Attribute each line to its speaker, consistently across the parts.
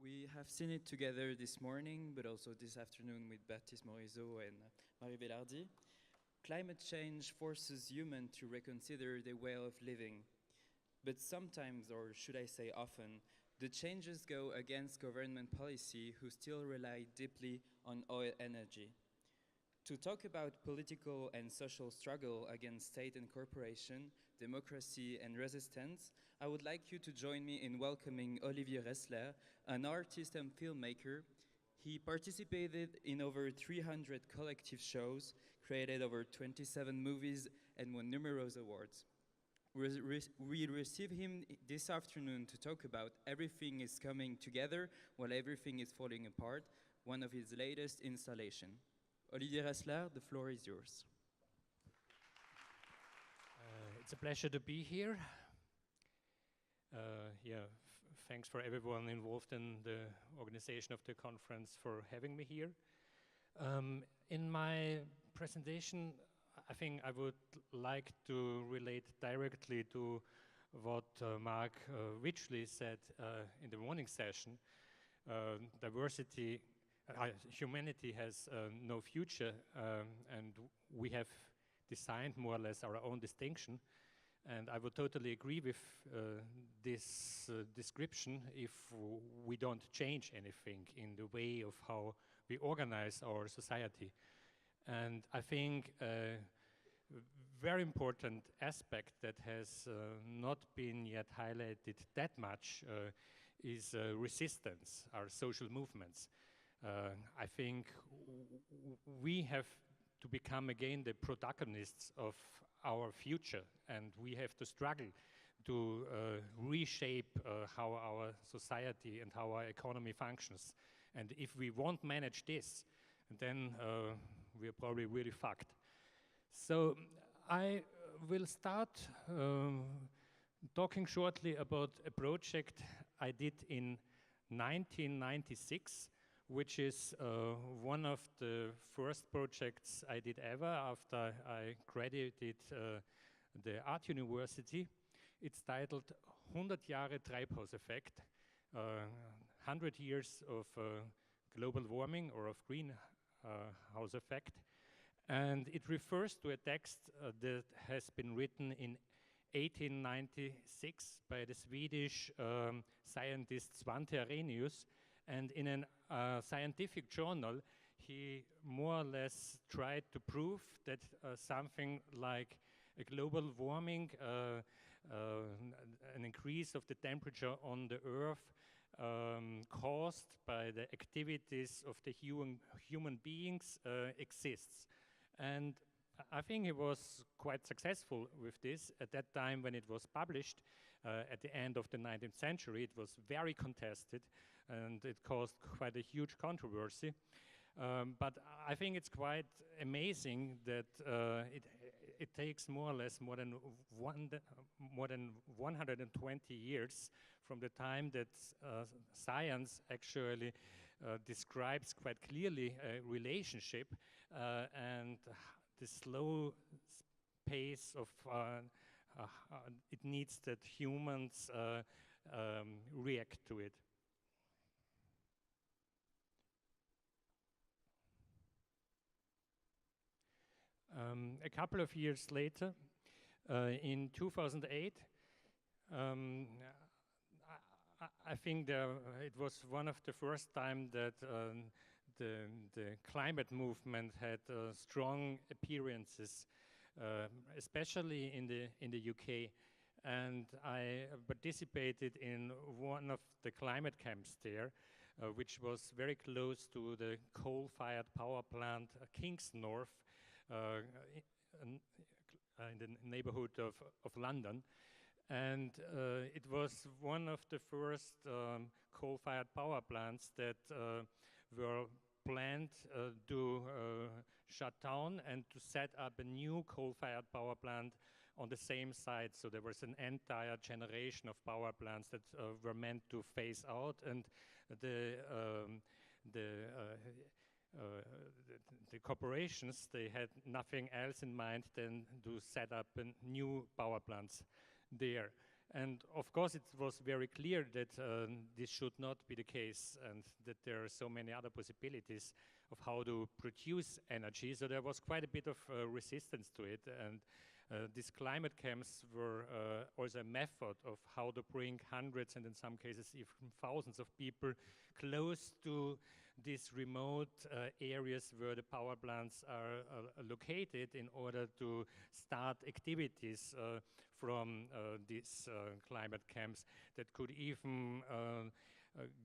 Speaker 1: We have seen it together this morning, but also this afternoon with Baptiste Morisot and Marie Velardi. Climate change forces humans to reconsider their way of living. But sometimes, or should I say often, the changes go against government policy who still rely deeply on oil energy. To talk about political and social struggle against state and corporation, democracy and resistance, I would like you to join me in welcoming Olivier Ressler, an artist and filmmaker. He participated in over 300 collective shows, created over 27 movies, and won numerous awards. We receive him this afternoon to talk about Everything is Coming Together While Everything is Falling Apart, one of his latest installations. Olivier Ressler, the floor is yours.
Speaker 2: It's a pleasure to be here. Thanks for everyone involved in the organization of the conference for having me here. In my presentation, I think I would like to relate directly to what Mark Witchley said in the morning session. Humanity has no future, and we have designed more or less our own distinction. And I would totally agree with this description if we don't change anything in the way of how we organize our society. And I think a very important aspect that has not been yet highlighted that much is resistance, our social movements. I think we have to become again the protagonists of our future, and we have to struggle to reshape how our society and how our economy functions. And if we won't manage this, then we're probably really fucked. So I will start talking shortly about a project I did in 1996, which is one of the first projects I did ever after I graduated the Art University. It's titled 100 Jahre Treibhauseffekt, 100 years of global warming or of greenhouse effect. And it refers to a text that has been written in 1896 by the Swedish scientist Svante Arrhenius. And in a scientific journal, he more or less tried to prove that something like a global warming, an increase of the temperature on the Earth caused by the activities of the human beings exists. And I think he was quite successful with this. At that time when it was published, at the end of the 19th century, it was very contested and it caused quite a huge controversy. But I think it's quite amazing that it takes more or less more than 120 years from the time that science actually describes quite clearly a relationship and the slow pace of it needs that humans react to it. A couple of years later, in 2008, I think it was one of the first time that the climate movement had strong appearances, especially in the UK. And I participated in one of the climate camps there, which was very close to the coal-fired power plant Kingsnorth, in the neighborhood of London. And it was one of the first coal-fired power plants that were planned to shut down and to set up a new coal-fired power plant on the same site. So there was an entire generation of power plants that were meant to phase out, and the corporations, they had nothing else in mind than to set up new power plants there. And of course, it was very clear that this should not be the case, and that there are so many other possibilities of how to produce energy. So there was quite a bit of resistance to it. And these climate camps were also a method of how to bring hundreds and in some cases even thousands of people close to these remote areas where the power plants are located in order to start activities from these climate camps that could even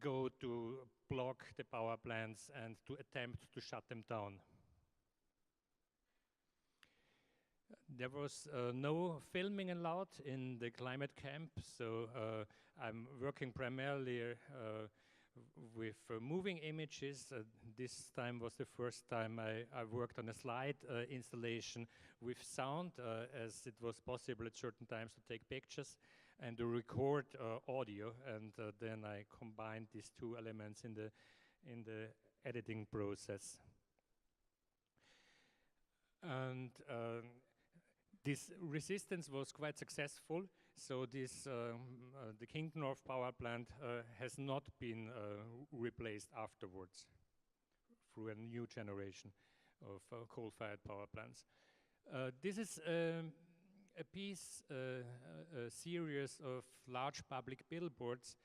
Speaker 2: go to block the power plants and to attempt to shut them down. There was no filming allowed in the climate camp, so I'm working primarily with moving images. This time was the first time I worked on a slide installation with sound, as it was possible at certain times to take pictures and to record audio, and then I combined these two elements in the editing process. And this resistance was quite successful, so this the Kingdorf power plant has not been replaced afterwards through a new generation of coal-fired power plants. This is a piece, a series of large public billboards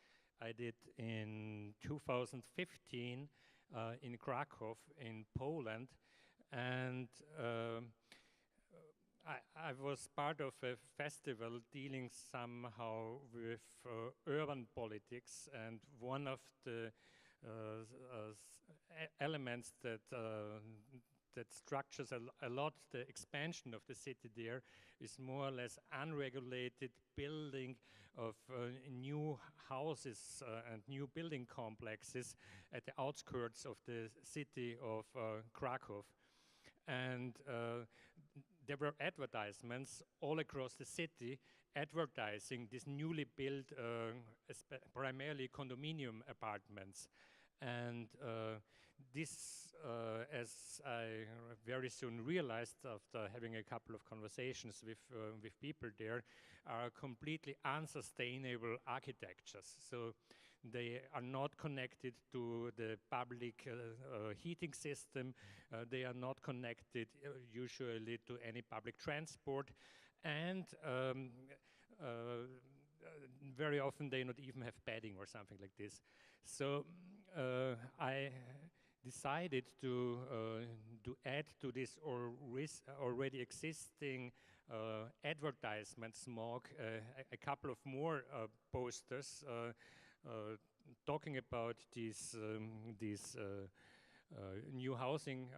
Speaker 2: I did in 2015 in Krakow in Poland, and I was part of a festival dealing somehow with urban politics, and one of the elements that that structures a lot the expansion of the city there is more or less unregulated building of new houses and new building complexes at the outskirts of the city of Krakow. And there were advertisements all across the city advertising these newly built, primarily condominium apartments. And this, as I very soon realized after having a couple of conversations with people there, are completely unsustainable architectures. So they are not connected to the public heating system. They are not connected usually to any public transport. And very often they not even have bedding or something like this. So I decided to add to this already existing advertisement smog a couple of more posters talking about these new housing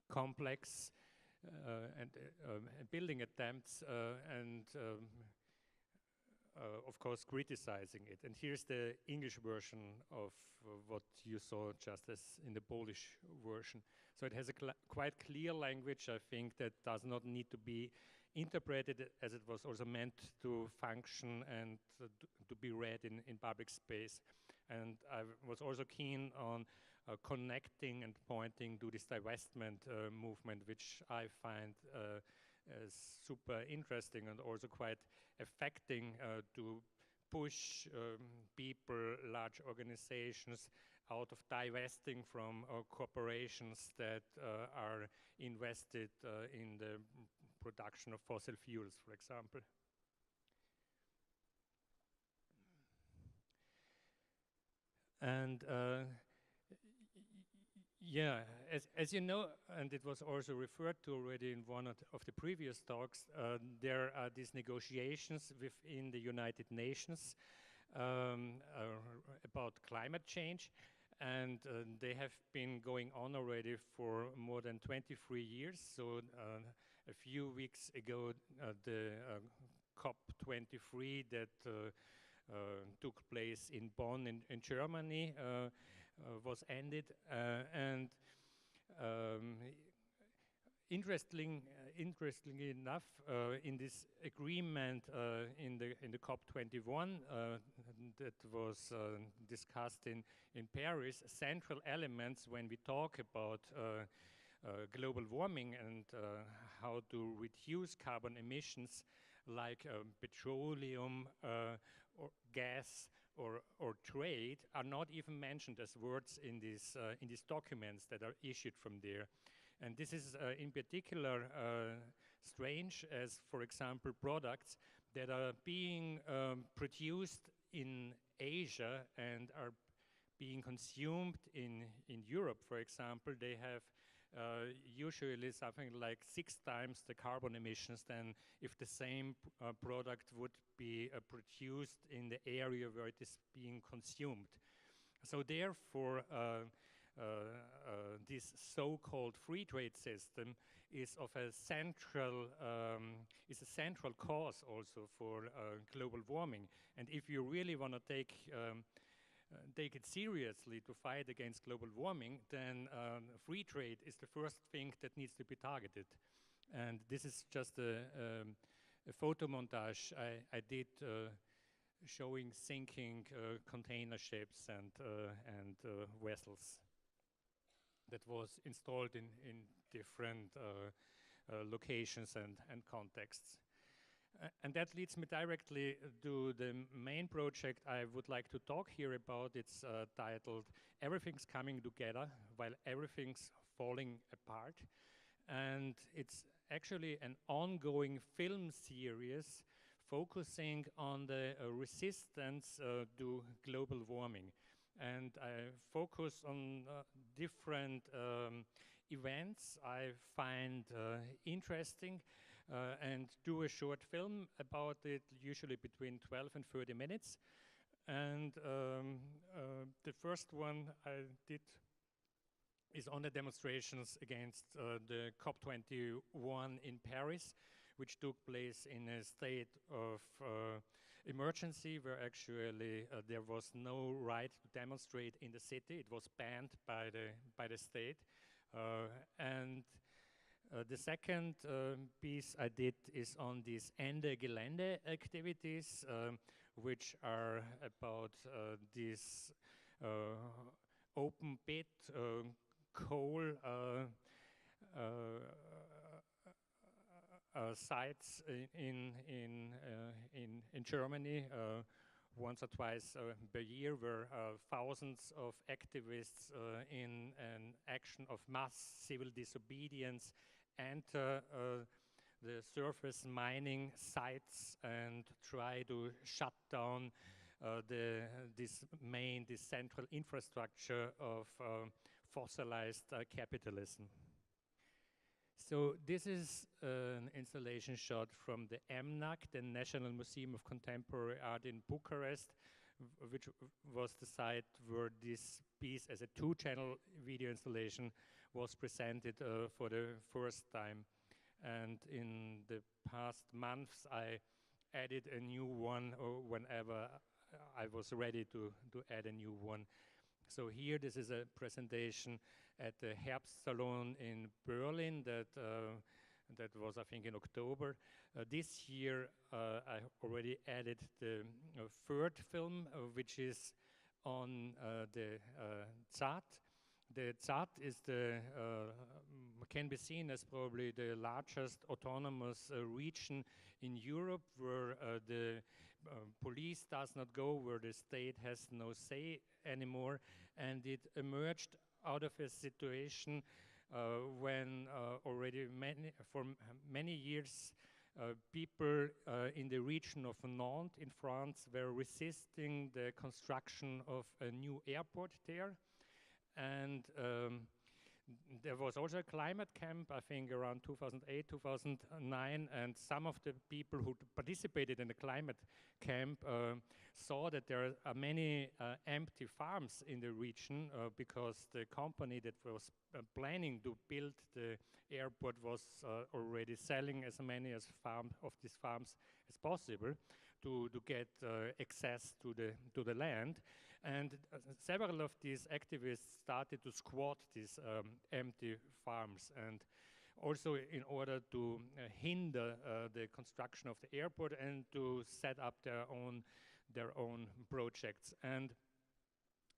Speaker 2: complex and building attempts and of course criticizing it. And here's the English version of what you saw just as in the Polish version. So it has a quite clear language, I think, that does not need to be interpreted, as it was also meant to function and to be read in public space. And I was also keen on connecting and pointing to this divestment movement, which I find as super interesting and also quite affecting to push people, large organizations out of divesting from corporations that are invested in the production of fossil fuels, for example. And yeah, as you know, and it was also referred to already in one of the previous talks, there are these negotiations within the United Nations about climate change, and they have been going on already for more than 23 years. So a few weeks ago, the COP23 that took place in Bonn in Germany was ended, and interestingly enough, in this agreement in the COP21 that was discussed in Paris, central elements when we talk about global warming and how to reduce carbon emissions like petroleum or gas or trade are not even mentioned as words in these documents that are issued from there. And this is in particular strange as, for example, products that are being produced in Asia and are being consumed in Europe, for example, they have usually something like 6 times the carbon emissions than if the same product would be produced in the area where it is being consumed. So therefore, this so-called free trade system is of a central a central cause also for global warming. And if you really want to take it seriously to fight against global warming, then free trade is the first thing that needs to be targeted. And this is just a photo montage I did showing sinking container ships and vessels that was installed in different locations and contexts. And that leads me directly to the main project I would like to talk here about. It's titled Everything's Coming Together While Everything's Falling Apart. And it's actually an ongoing film series focusing on the resistance to global warming. And I focus on different events I find interesting and do a short film about it, usually between 12 and 30 minutes. And the first one I did is on the demonstrations against the COP21 in Paris, which took place in a state of emergency where actually there was no right to demonstrate in the city. It was banned by the state. And the second piece I did is on these Ende Gelände activities, which are about these open pit coal sites in Germany once or twice per year, where thousands of activists in an action of mass civil disobedience enter the surface mining sites and try to shut down this central infrastructure of fossilized capitalism. So this is an installation shot from the MNAC, the National Museum of Contemporary Art in Bucharest, which was the site where this piece as a 2-channel video installation was presented for the first time. And in the past months, I added a new one whenever I was ready to add a new one. So here, this is a presentation at the Herbstsalon in Berlin that was, I think, in October. This year, I already added the third film, which is on the ZAT. The ZAT is can be seen as probably the largest autonomous region in Europe, where the police does not go, where the state has no say anymore, and it emerged out of a situation when already for many years people in the region of Nantes in France were resisting the construction of a new airport there. And there was also a climate camp, I think around 2008, 2009, and some of the people who participated in the climate camp saw that there are many empty farms in the region because the company that was planning to build the airport was already selling as many of these farms as possible to get access to the land. And several of these activists started to squat these empty farms, and also in order to hinder the construction of the airport and to set up their own projects. And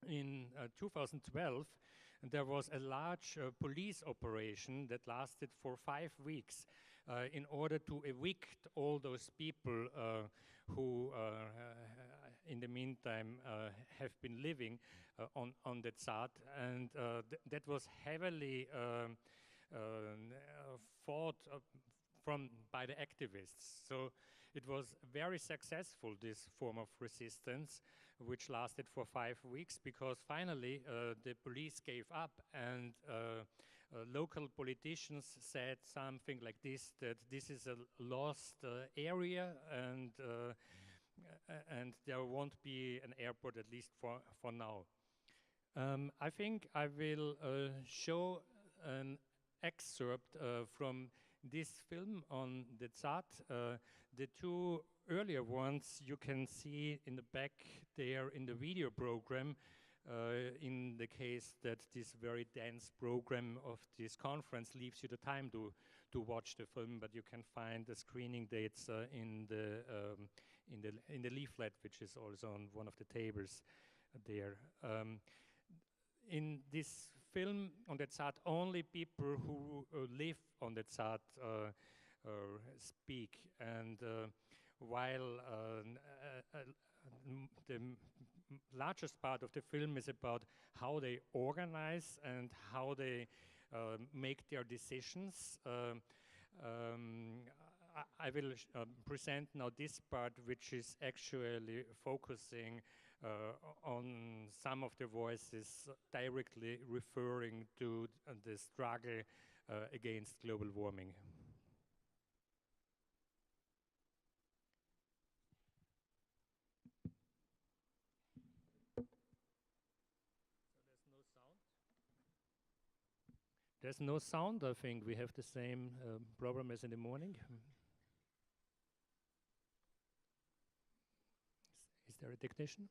Speaker 2: in 2012, there was a large police operation that lasted for 5 weeks in order to evict all those people who in the meantime have been living on the Tsar, and that was heavily fought by the activists. So it was very successful, this form of resistance, which lasted for 5 weeks, because finally the police gave up, and local politicians said something like this, that this is a lost area, and there won't be an airport, at least for now. I think I will show an excerpt from this film on the Tsar. The two earlier ones you can see in the back there in the video program, in the case that this very dense program of this conference leaves you the time to watch the film, but you can find the screening dates in the leaflet, which is also on one of the tables there. In this film on the Tsar, only people who live on the Tsar speak, and while the largest part of the film is about how they organize and how they make their decisions, I will present now this part, which is actually focusing on some of the voices directly referring to the struggle against global warming. There's no sound. I think we have the same problem as in the morning. Is there a technician?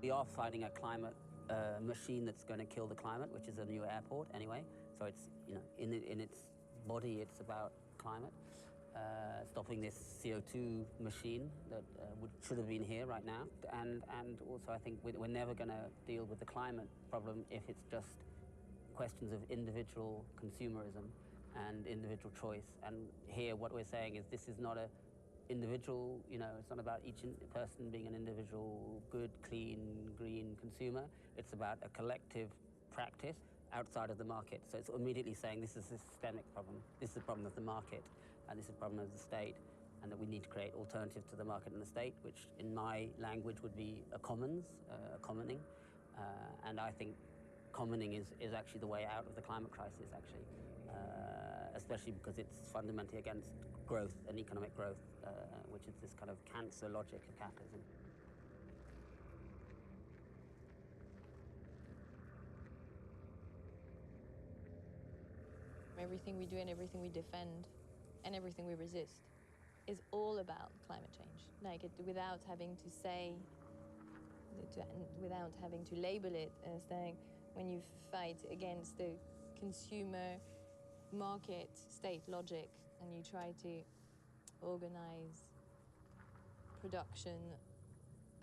Speaker 3: We are fighting a climate machine that's going to kill the climate, which is a new airport anyway. So it's, you know, in its body, it's about climate. Stopping this CO2 machine that should have been here right now. And also I think we're never going to deal with the climate problem if it's just questions of individual consumerism and individual choice. And here what we're saying is this is not a individual, you know, it's not about each person being an individual good, clean, green consumer. It's about a collective practice outside of the market. So it's immediately saying this is a systemic problem. This is a problem of the market, and this is a problem of the state, and that we need to create alternatives to the market and the state, which in my language would be a commons, a commoning. And I think commoning is actually the way out of the climate crisis, actually, especially because it's fundamentally against growth and economic growth, which is this kind of cancer logic of capitalism.
Speaker 4: Everything we do and everything we defend and everything we resist is all about climate change. Like without having to say, without having to label it as saying, when you fight against the consumer market state logic and you try to organize production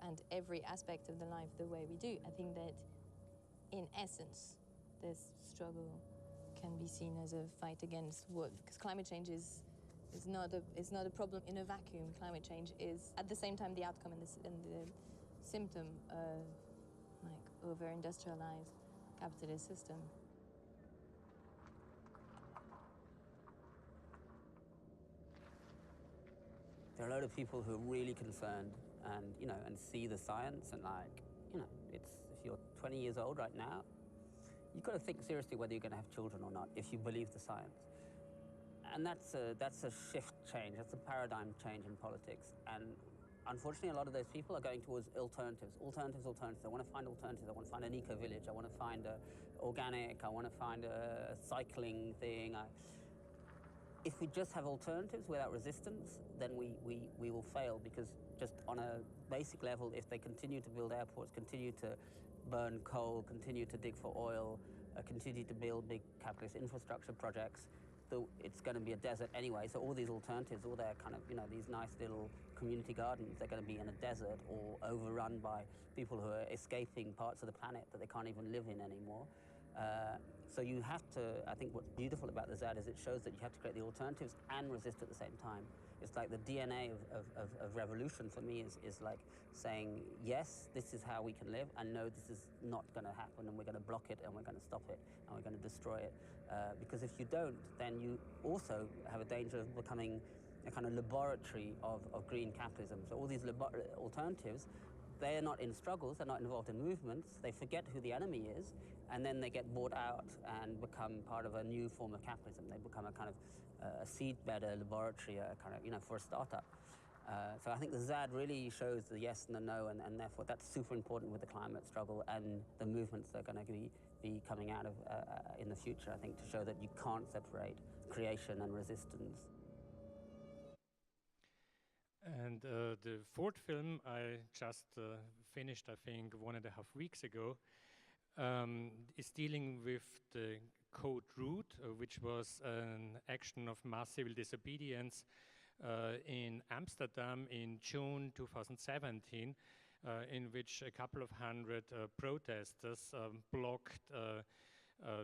Speaker 4: and every aspect of the life the way we do, I think that in essence this struggle can be seen as a fight against what, because climate change is not a problem in a vacuum. Climate change is at the same time the outcome and the symptom of like over-industrialized capitalist system.
Speaker 3: There are a lot of people who are really concerned and, you know, and see the science and like, you know, it's, if you're 20 years old right now, you've got to think seriously whether you're going to have children or not if you believe the science. And that's a shift change. That's a paradigm change in politics. And unfortunately, a lot of those people are going towards alternatives. I want to find alternatives. I want to find an eco-village. I want to find organic. I want to find a cycling thing. If we just have alternatives without resistance, then we will fail, because just on a basic level, if they continue to build airports, continue to burn coal, continue to dig for oil, continue to build big capitalist infrastructure projects, it's going to be a desert anyway. So all these alternatives, all their kind of, these nice little community gardens, they're going to be in a desert or overrun by people who are escaping parts of the planet that they can't even live in anymore. So you have to, I think what's beautiful about the ZAD is it shows that you have to create the alternatives and resist at the same time. It's like the DNA of revolution for me is like saying, yes, this is how we can live, and no, this is not going to happen, and we're going to block it, and we're going to stop it, and we're going to destroy it. Because if you don't, then you also have a danger of becoming a kind of laboratory of green capitalism. So all these alternatives, they're not in struggles, they're not involved in movements, they forget who the enemy is, and then they get bought out and become part of a new form of capitalism. They become a kind of a seedbed, a laboratory, a kind of, for a startup. So I think the ZAD really shows the yes and the no, and therefore that's super important with the climate struggle and the movements that are going to be coming out of in the future, I think, to show that you can't separate creation and resistance.
Speaker 2: And the fourth film I just finished, I think, 1.5 weeks ago, is dealing with the Code Route, which was an action of mass civil disobedience in Amsterdam in June 2017, in which a couple of hundred protesters blocked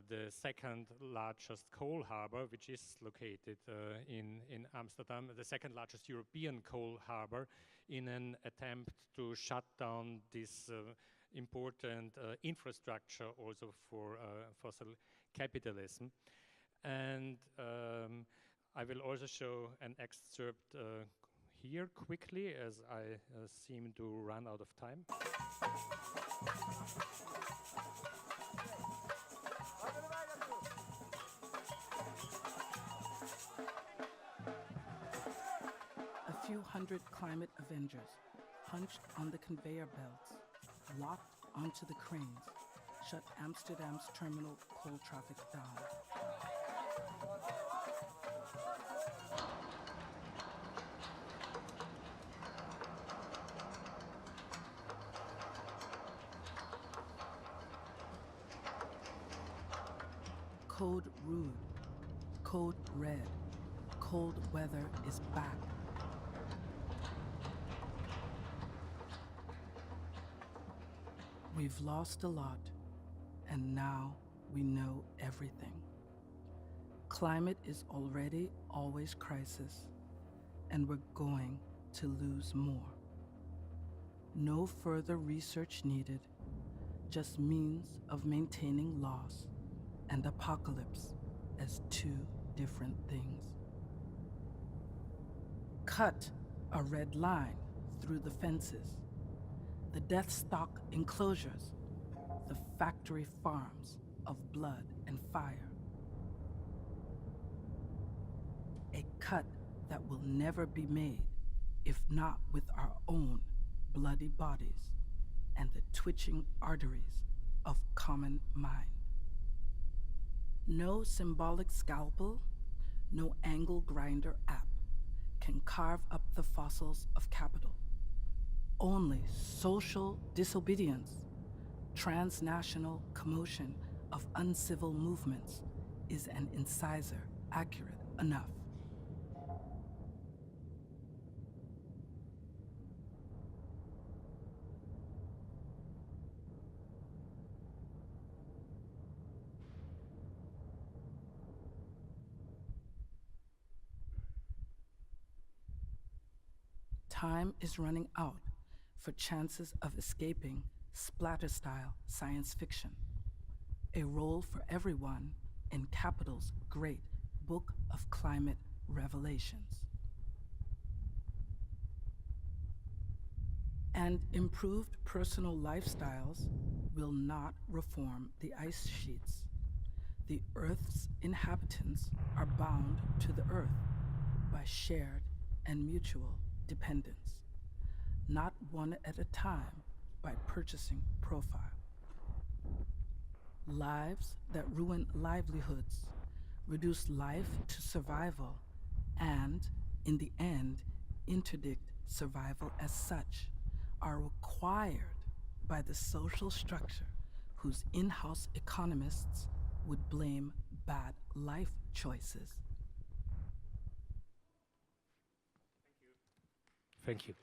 Speaker 2: the second largest coal harbor, which is located in Amsterdam, the second largest European coal harbor, in an attempt to shut down this important infrastructure also for fossil capitalism. And I will also show an excerpt here quickly, as I seem to run out of time.
Speaker 5: A few hundred climate avengers, hunched on the conveyor belts, locked onto the cranes, shut Amsterdam's terminal coal traffic down. Code rude, code red, cold weather is back. We've lost a lot, and now we know everything. Climate is already always crisis, and we're going to lose more. No further research needed, just means of maintaining loss and apocalypse as two different things. Cut a red line through the fences, the death stalk enclosures, the factory farms of blood and fire. A cut that will never be made if not with our own bloody bodies and the twitching arteries of common mind. No symbolic scalpel, no angle grinder app can carve up the fossils of capital. Only social disobedience, transnational commotion of uncivil movements is an incisor accurate enough. Time is running out for chances of escaping splatter-style science fiction, a role for everyone in Capital's great book of climate revelations. And improved personal lifestyles will not reform the ice sheets. The Earth's inhabitants are bound to the Earth by shared and mutual dependence, not one at a time by purchasing profile. Lives that ruin livelihoods, reduce life to survival, and, in the end, interdict survival as such, are required by the social structure whose in-house economists would blame bad life choices.
Speaker 2: Thank you.